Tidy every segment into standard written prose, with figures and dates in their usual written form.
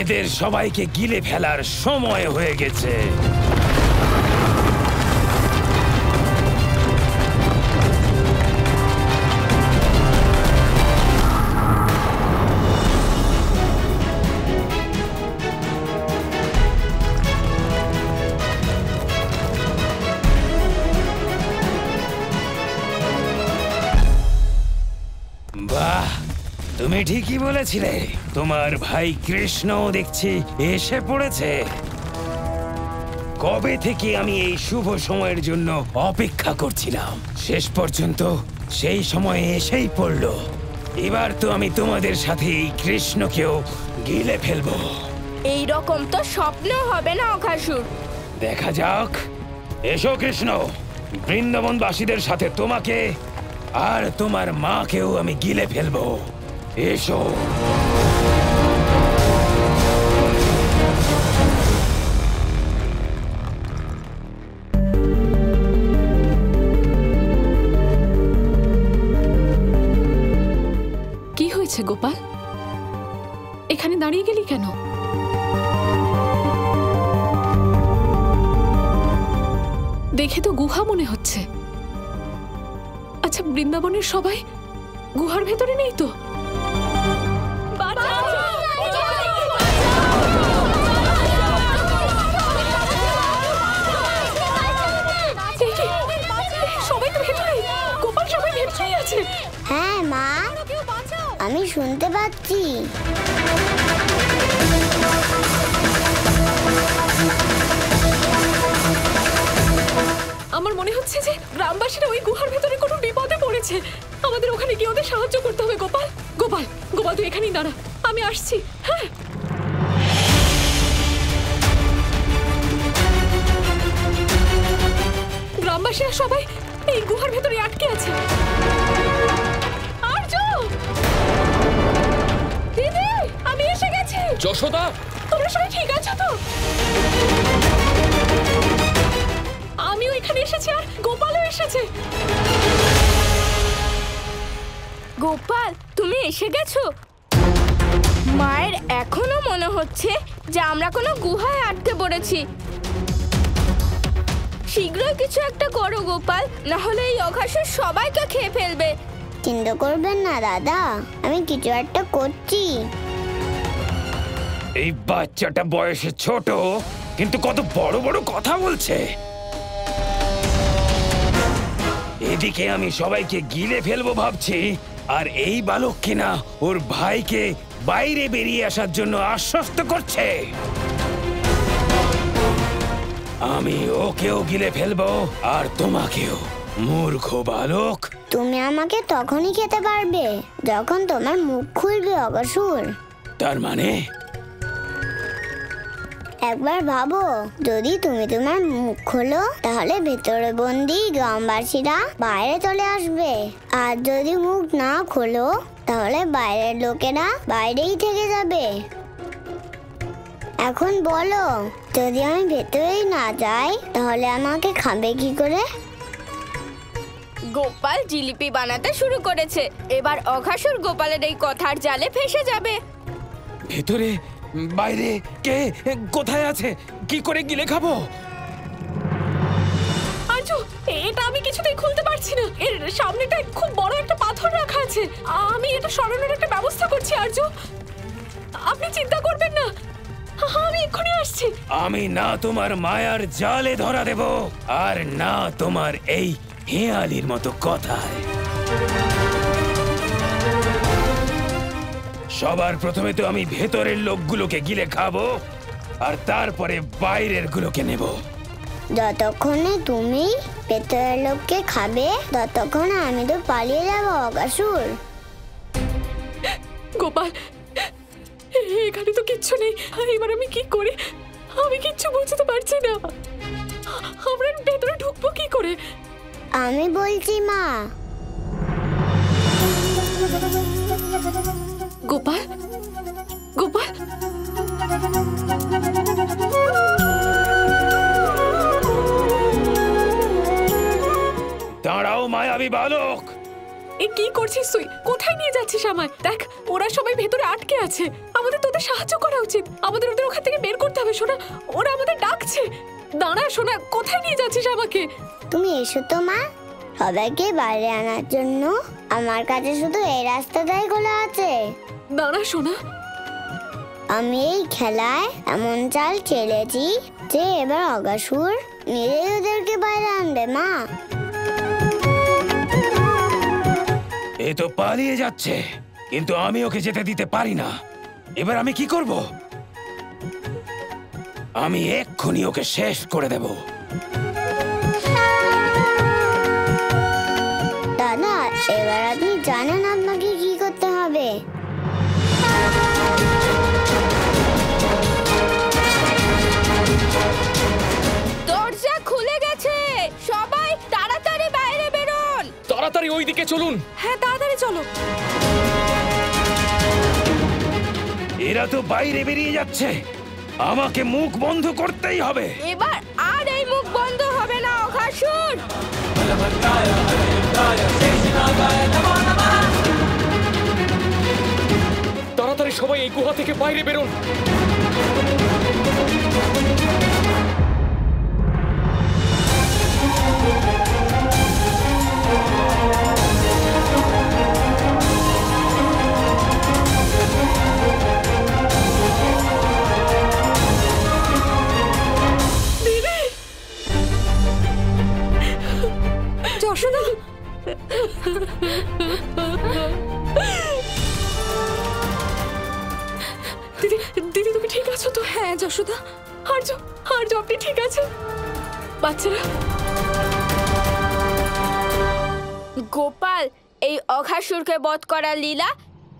এদের সবাইকে গিলে ফেলার সময় হয়ে গেছে। বাহ, তুমি ঠিকই বলেছিলে। তোমার ভাই কৃষ্ণ দেখছি এসে পড়েছে। কবে থেকে আমি এই শুভ সময়ের জন্য অপেক্ষা করছিলাম, শেষ পর্যন্ত সেই সময় এসেই পড়লো। এবার তো আমি তোমাদের সাথে এই কৃষ্ণকেও গিলে ফেলবো। এই রকম তো স্বপ্ন হবে না অঘাসুর। দেখা যাক। এসো কৃষ্ণ, বৃন্দাবনবাসীদের সাথে তোমাকে আর তোমার মাকেও আমি গিলে ফেলবো। এসো। কি হয়েছে গোপাল? এখানে দাঁড়িয়ে গেলি কেন? দেখে তো গুহা মনে হচ্ছে। আচ্ছা, বৃন্দাবনের সবাই গুহার ভেতরে নেই তো? সবাই তো ভেতরে। গোপাল, সবাই ভেতরেই আছে। হ্যাঁ মা, আমি শুনতে পাচ্ছি। আমার মনে হচ্ছে যে গ্রামবাসীরা ওই গুহার ভেতরে কোনো বিপদে পড়েছে। আমাদের ওখানে গিয়ে ওদের সাহায্য করতে হবে। গোপাল, গোপাল, গোপাল, তুই এখানেই দাঁড়া, আমি আসছি। হ্যাঁ, গ্রামবাসীরা সবাই এই গুহার ভেতরে আটকে আছে। আর্য, দিদি, আমি এসে গেছি। যশোদা, তোমরা সবাই ঠিক আছো তো? আমিও এখানে এসেছি, আর গোপালও এসেছে। গোপাল, তুমি এসে গেছো? মায়ের এখনো মনে হচ্ছে যে আমরা কোনো গুহায় আটকে পড়েছি। শীঘ্রই কিছু একটা করো গোপাল, না হলে এই অঘাসুর সবাইকে খেয়ে ফেলবে। চিন্তা করবেন না দাদা, আমি কিছু একটা করছি। এই বাচ্চাটা বয়সে ছোট, কিন্তু কত বড় বড় কথা বলছে। এদিকে আমি সবাইকে গিলে ফেলবো ভাবছি, আর এই বালক কিনা ওর ভাইকে বাইরে বেরিয়ে আসার জন্য আশ্বস্ত করছে। আমি ওকেও গিলে ফেলবো, আর তোমাকেও। মূর্খ বালক। তুমি আমাকে তখনই খেতে পারবে যখন তোমার মুখ খুলবে অঘাসুর। তার মানে? একবার ভাবো, যদি তুমি তোমার মুখ খোলো তাহলে ভেতরে বন্দি গ্রামবাসীরা বাইরে চলে আসবে, আর যদি মুখ না খোলো তাহলে বাইরের লোকেরা বাইরেই থেকে যাবে। এখন বলো, যদি আমি ভেতরেই না যাই তাহলে আমাকে খাবে কি করে? গোপাল জিলিপি বানাতে শুরু করেছে। এবার অঘাসুর গোপালের এই কথার জালে ফেসে যাবে। ভেতরে বাইরে কে কোথায় আছে? কি করে গিলে খাবো? আর্য, এটা আমি কিছুতেই খুলতে পারছি না। এর সামনেটা খুব বড় একটা পাথর রাখা আছে। আমি এটা সরানোর একটা ব্যবস্থা করছি। আর্য, আপনি চিন্তা করবেন না, আমি এক্ষুনি আসছি। আমি না তোমার মায়ার জালে ধরা দেব, আর না তোমার এই হেয়ালির মতো কথায়। সবার প্রথমে তো আমি ভেতরের লোকগুলোকে গিলে খাবো, আর তারপরে বাইরের গুলোকে নেব। যতক্ষণে তুমি ভেতরের লোককে খাবে ততক্ষণে আমি তো পালিয়ে যাবো অঘাসুর। গোপাল, এখানে তো কিচ্ছু নেই। এবার আমি কি করি? আমি কিচ্ছু বুঝতে পারছি না। আমরা ভেতরে ঢুকবো কি করে? আমি বলছি মা। গোপাল, গোপাল, দাঁড়াও মায়াবী বালক। এ কি করছিস তুই? কোথায় নিয়ে যাচ্ছিস আমায়। দেখ, ওরা সবাই ভেতরে আটকে আছে। আমাদের তোদের সাহায্য করা উচিত। আমাদের ওদের ওখান থেকে বের করতে হবে সোনা। ওরা আমাদের ডাকছে। দাঁড়া সোনা, কোথায় নিয়ে যাচ্ছিস আমাকে? তুমি এসো তো মা, সবাইকে বাইরে আনার জন্য আমার কাছে শুধু এই রাস্তাটাই খোলা আছে। দাঁড়া সোনা, আমি এই খেলায় এমন চাল চেলেছি যে এবার অগাসুর নিজেই ওদেরকে বাইরে আনবে মা। এ তো পালিয়ে যাচ্ছে, কিন্তু আমি ওকে যেতে দিতে পারি না। এবার আমি কি করব? আমি এক্ষুনি ওকে শেষ করে দেব। দাদা, এবার আপনি জানেন আপনাকে কি করতে হবে। দরজা খুলে গেছে, সবাই তাড়াতাড়ি বাইরে বেরোন। তাড়াতাড়ি ওইদিকে চলুন। হ্যাঁ তাড়াতাড়ি চলো। এরা তো বাইরে বেরিয়ে যাচ্ছে, আমাকে মুখ বন্ধ করতেই হবে। এবার আর এই মুখ বন্ধ হবে না অঘাসুর। তাড়াতাড়ি সবাই এই গুহা থেকে বাইরে বেরোন। যশোদা, দিদি দিদি তুমি ঠিক আছো তো? হ্যাঁ যশোদা, আর্য আপনি ঠিক আছেন? বাচ্চারা, গোপাল, এই অঘাসুরকে বধ করার লীলা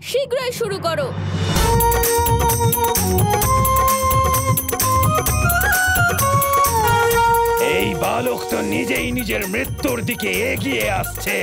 শীঘ্রই শুরু করো। এই বালক তো নিজেই নিজের মৃত্যুর দিকে এগিয়ে আসছে।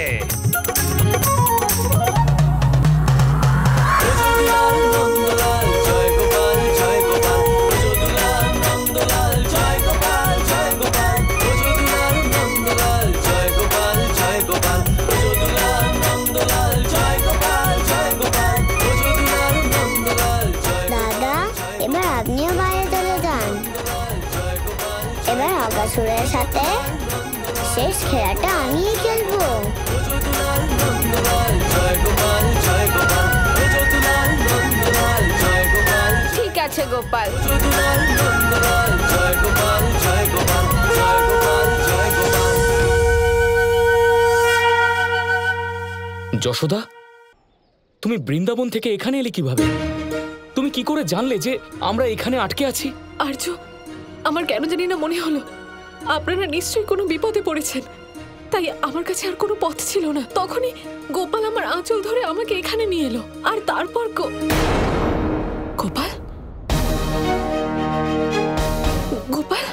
দাদা, এবার আপনিও বাইরে চলে যান। এবার অগাসুরের সাথে শেষ খেলাটা আমিই খেলবো। ঠিক আছে গোপাল। যশোদা, তুমি বৃন্দাবন থেকে এখানে এলে কিভাবে? তুমি কি করে জানলে যে আমরা এখানে আটকে আছি? আর্য, আমার কেন জানি না মনে হলো আপনারা নিশ্চয়ই কোনো বিপদে পড়েছেন। তাই আমার কাছে আর কোনো পথ ছিল না। তখনই গোপাল আমার আঁচল ধরে আমাকে এখানে নিয়ে এলো। আর তারপর গোপাল গোপাল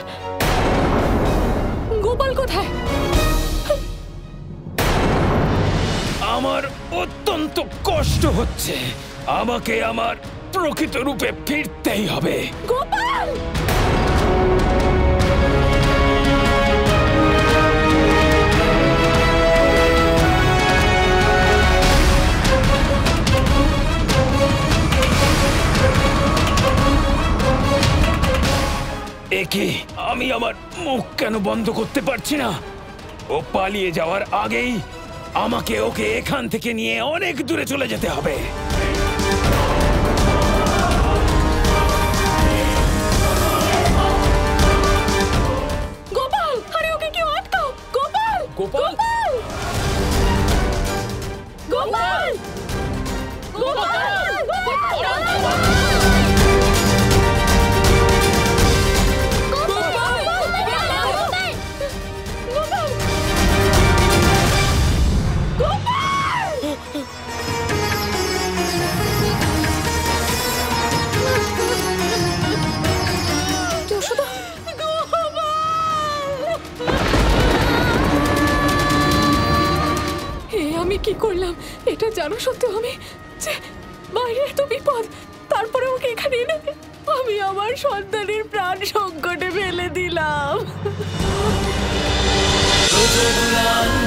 গোপাল কোথায়? আমার অত্যন্ত কষ্ট হচ্ছে, আমাকে আমার প্রকৃত রূপে ফিরতেই হবে। গোপাল! একে আমি আমার মুখ কেন বন্ধ করতে পারছি না? ও পালিয়ে যাওয়ার আগেই আমাকে ওকে এখান থেকে নিয়ে অনেক দূরে চলে যেতে হবে। গোপাল, আরে ওকে কেউ আটকাও! গোপাল! গোপাল! গোপাল! গোপাল! গোপাল! কি করলাম? এটা জানো সত্ত্বেও আমি যে বাইরে এত বিপদ, তারপরে ওকে এখানে এনে আমি আমার সন্তানের প্রাণ সংকটে ফেলে দিলাম।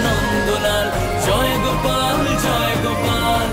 নন্দলাল, জয় গোপাল, জয় গোপাল।